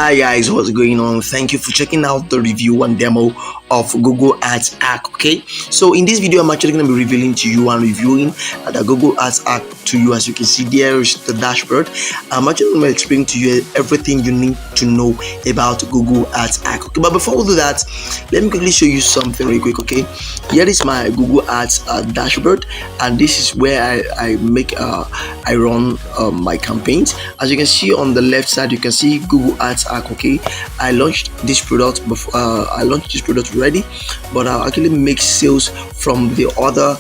Hi guys, what's going on? Thank you for checking out the review and demo of Google Ads Hack. Okay, so in this video, I'm actually going to be revealing to you and reviewing the Google Ads Hack to you. As you can see, there is the dashboard. I'm actually going to explain to you everything you need to know about Google Ads Hack. Okay, but before we do that, let me quickly show you something really quick. Okay, here is my Google Ads dashboard, and this is where I run my campaigns. As you can see on the left side, you can see Google Ads Hack. Okay, I launched this product before. I launched this product already, but I actually make sales from the other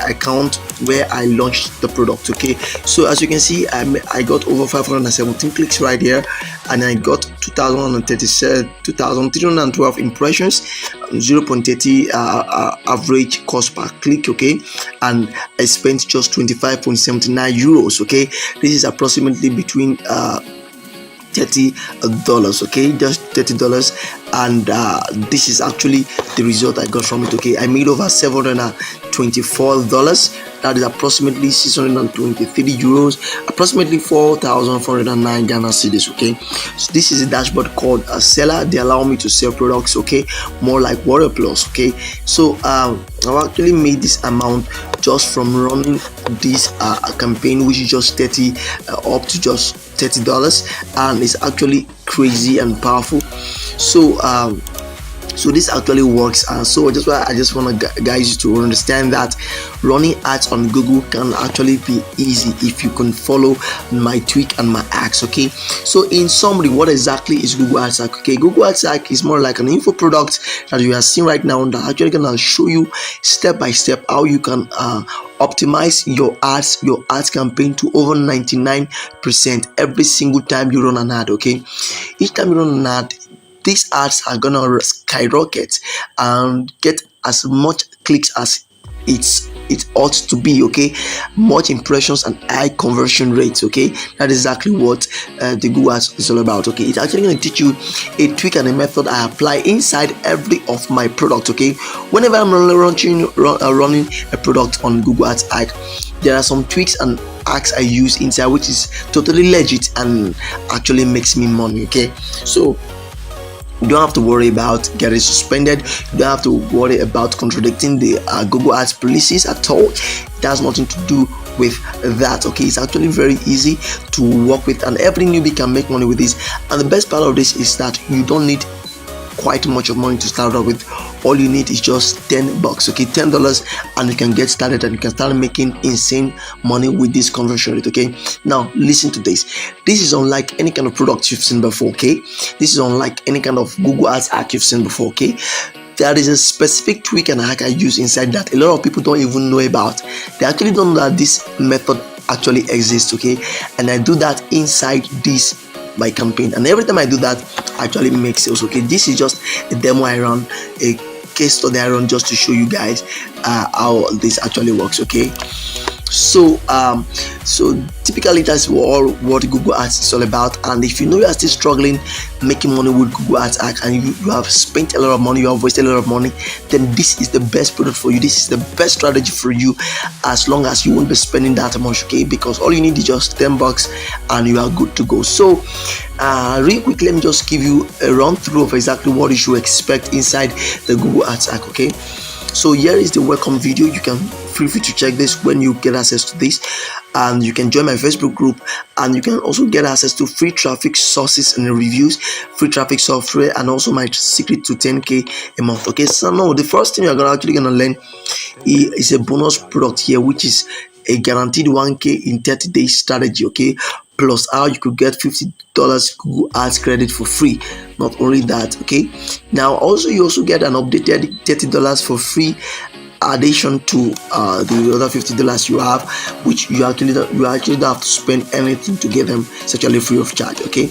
account where I launched the product. Okay, so as you can see, I got over 517 clicks right here, and I got 2,312 impressions, 0.30 average cost per click. Okay, and I spent just 25.79 euros. Okay, this is approximately between $30. Okay, just $30, and this is actually the result I got from it. Okay, I made over $724. that is approximately 623 euros, approximately 4,409 Ghana cedis. Okay, so this is a dashboard called a seller. They allow me to sell products, okay, more like Warrior Plus. Okay, so I've actually made this amount just from running this campaign, which is just 30 up to just $30, and it's actually crazy and powerful. So this actually works, and so that's why I just want to guys to understand that running ads on Google can actually be easy if you can follow my tweak and my hacks. Okay, so in summary, what exactly is Google Ads Hack? Okay, Google Ads Hack is more like an info product that you are seeing right now, that actually gonna show you step by step how you can optimize your ads campaign to over 99% every single time you run an ad. Okay, each time you run an ad, these ads are gonna skyrocket and get as much clicks as it ought to be. Okay, much impressions and high conversion rates. Okay, that is exactly what the Google Ads is all about. Okay, it's actually going to teach you a tweak and a method I apply inside every of my product. Okay, whenever I'm running a product on Google Ads Hack, there are some tweaks and hacks I use inside, which is totally legit and actually makes me money. Okay, so you don't have to worry about getting suspended. You don't have to worry about contradicting the Google Ads policies at all. It has nothing to do with that. Okay, it's actually very easy to work with, and every newbie can make money with this. And the best part of this is that you don't need quite much of money to start off with. All you need is just $10. Okay, $10, and you can get started and you can start making insane money with this conversion rate. Okay, now listen to this. This is unlike any kind of product you've seen before. Okay, this is unlike any kind of Google Ads Hack you've seen before. Okay, there is a specific tweak and hack I use inside that a lot of people don't even know about. They actually don't know that this method actually exists. Okay, and I do that inside this my campaign, and every time I do that, I actually make sales. Okay, this is just a demo I run, a case study I run, just to show you guys how this actually works. Okay, so typically that's what Google Ads is all about. And if you know you are still struggling making money with Google Ads Hack, and you have spent a lot of money, you have wasted a lot of money, then this is the best product for you. This is the best strategy for you, as long as you won't be spending that much. Okay, because all you need is just $10 and you are good to go. So real quick, let me just give you a run through of exactly what you should expect inside the Google Ads Hack. Okay, so here is the welcome video. You can feel free to check this when you get access to this, and you can join my Facebook group, and you can also get access to free traffic sources and reviews, free traffic software, and also my secret to 10k a month. Okay, so now the first thing you're actually gonna learn is a bonus product here, which is a guaranteed 1k in 30 days strategy. Okay, plus how you could get $50 Google Ads credit for free. Not only that, okay, now also you also get an updated $30 for free addition to the other $50 you have, which you actually don't have to spend anything to get them. It's actually free of charge. Okay,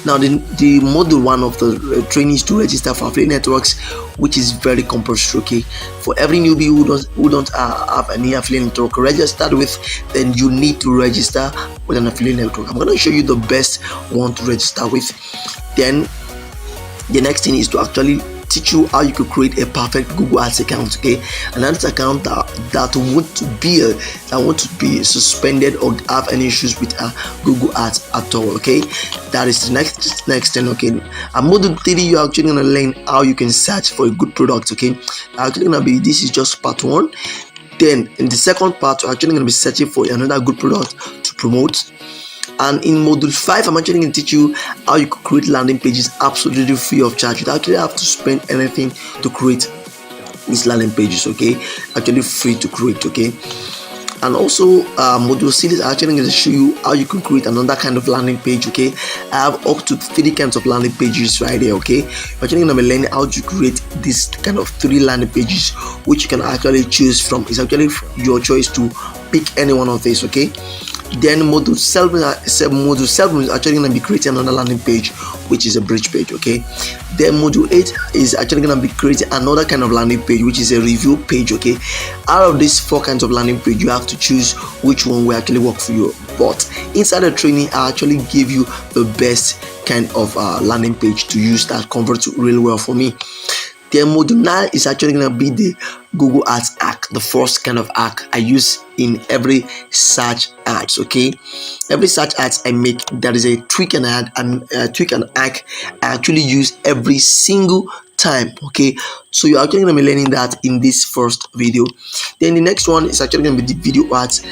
now the module one of the training is to register for affiliate networks, which is very compulsory. Okay, for every newbie who don't have any affiliate network registered with, then you need to register with an affiliate network. I'm going to show you the best one to register with. Then the next thing is to actually teach you how you could create a perfect Google Ads account. Okay, an ads account that want to be suspended or have any issues with Google Ads at all. Okay, that is the next thing. Okay, and module 3, you're actually gonna learn how you can search for a good product. Okay, actually gonna be, this is just part 1. Then in the second part, we're actually going to be searching for another good product to promote. And in module 5, I'm actually going to teach you how you could create landing pages absolutely free of charge. You don't actually have to spend anything to create these landing pages. Okay, actually free to create. Okay, and also module 6 is actually going to show you how you can create another kind of landing page. Okay, I have up to 3 kinds of landing pages right there. Okay, you're actually going to be learning how to create this kind of 3 landing pages, which you can actually choose from. It's actually your choice to pick any one of these. Okay, then module 7 is actually going to be creating another landing page, which is a bridge page. Okay, then module 8 is actually going to be creating another kind of landing page, which is a review page. Okay, out of these 4 kinds of landing page, you have to choose which one will actually work for you. But inside the training, I actually give you the best kind of landing page to use that converts really well for me. Then module 9 is actually going to be the Google Ads hack, the first kind of hack I use in every search ads. Okay, every search ads I make, there is a tweak and hack I actually use every single time. Okay, so you're actually going to be learning that in this first video. Then the next one is actually going to be the video ads,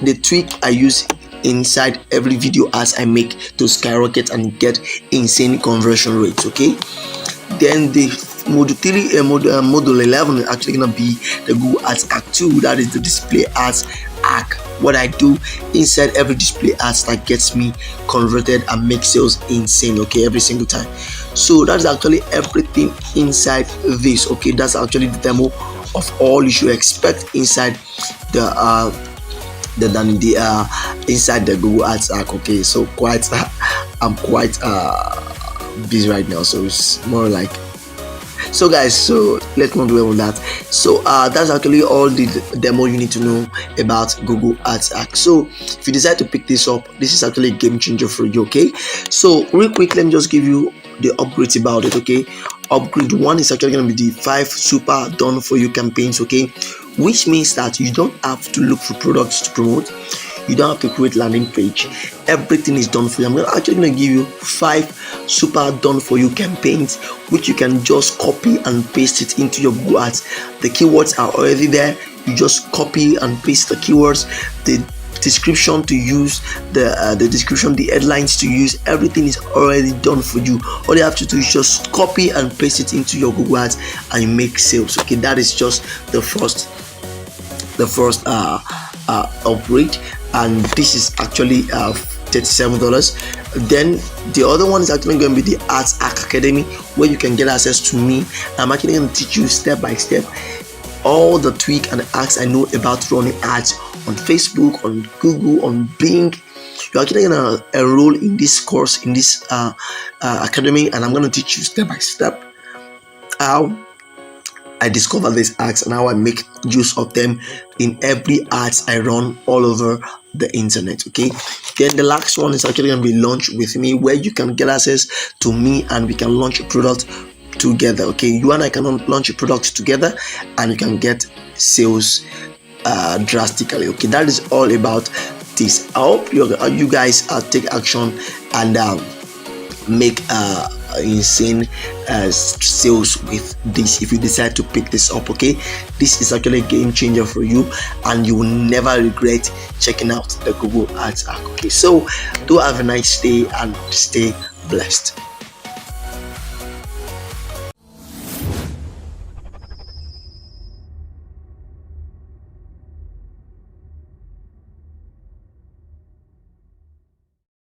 the tweak I use inside every video ads I make to skyrocket and get insane conversion rates. Okay, then the module 11 is actually gonna be the Google Ads hack 2, that is the display ads hack. What I do inside every display ads that gets me converted and makes sales insane. Okay, every single time. So that's actually everything inside this. Okay, that's actually the demo of all you should expect inside the inside the Google Ads hack. Okay, so I'm quite busy right now, so it's more like, so guys, so let's not dwell on that. So that's actually all the demo you need to know about Google Ads hack. So if you decide to pick this up, this is actually a game changer for you. Okay, so real quick, let me just give you the upgrades about it. Okay, upgrade 1 is actually going to be the 5 super done for you campaigns. Okay, which means that you don't have to look for products to promote, you don't have to create landing page, everything is done for you. I'm actually going to give you 5 super done for you campaigns, which you can just copy and paste it into your Google Ads. The keywords are already there, you just copy and paste the keywords, the description to use, the description, the headlines to use, everything is already done for you. All you have to do is just copy and paste it into your Google Ads and you make sales. Okay, that is just the first upgrade, and this is actually $37. Then the other one is actually going to be the Ads Hack Academy, where you can get access to me. I'm actually going to teach you step by step all the tweak and hacks I know about running ads on Facebook, on Google, on Bing. You're actually going to enroll in this course, in this academy, and I'm going to teach you step by step how I discover these ads and how I make use of them in every ads I run all over the internet. Okay, then the last one is actually going to be Launch with Me, where you can get access to me and we can launch a product together. Okay, you and I can launch a product together and you can get sales drastically. Okay, that is all about this. I hope you guys take action and make insane sales with this if you decide to pick this up. Okay, this is actually a game changer for you and you will never regret checking out the Google Ads hack. Okay, so do have a nice day and stay blessed.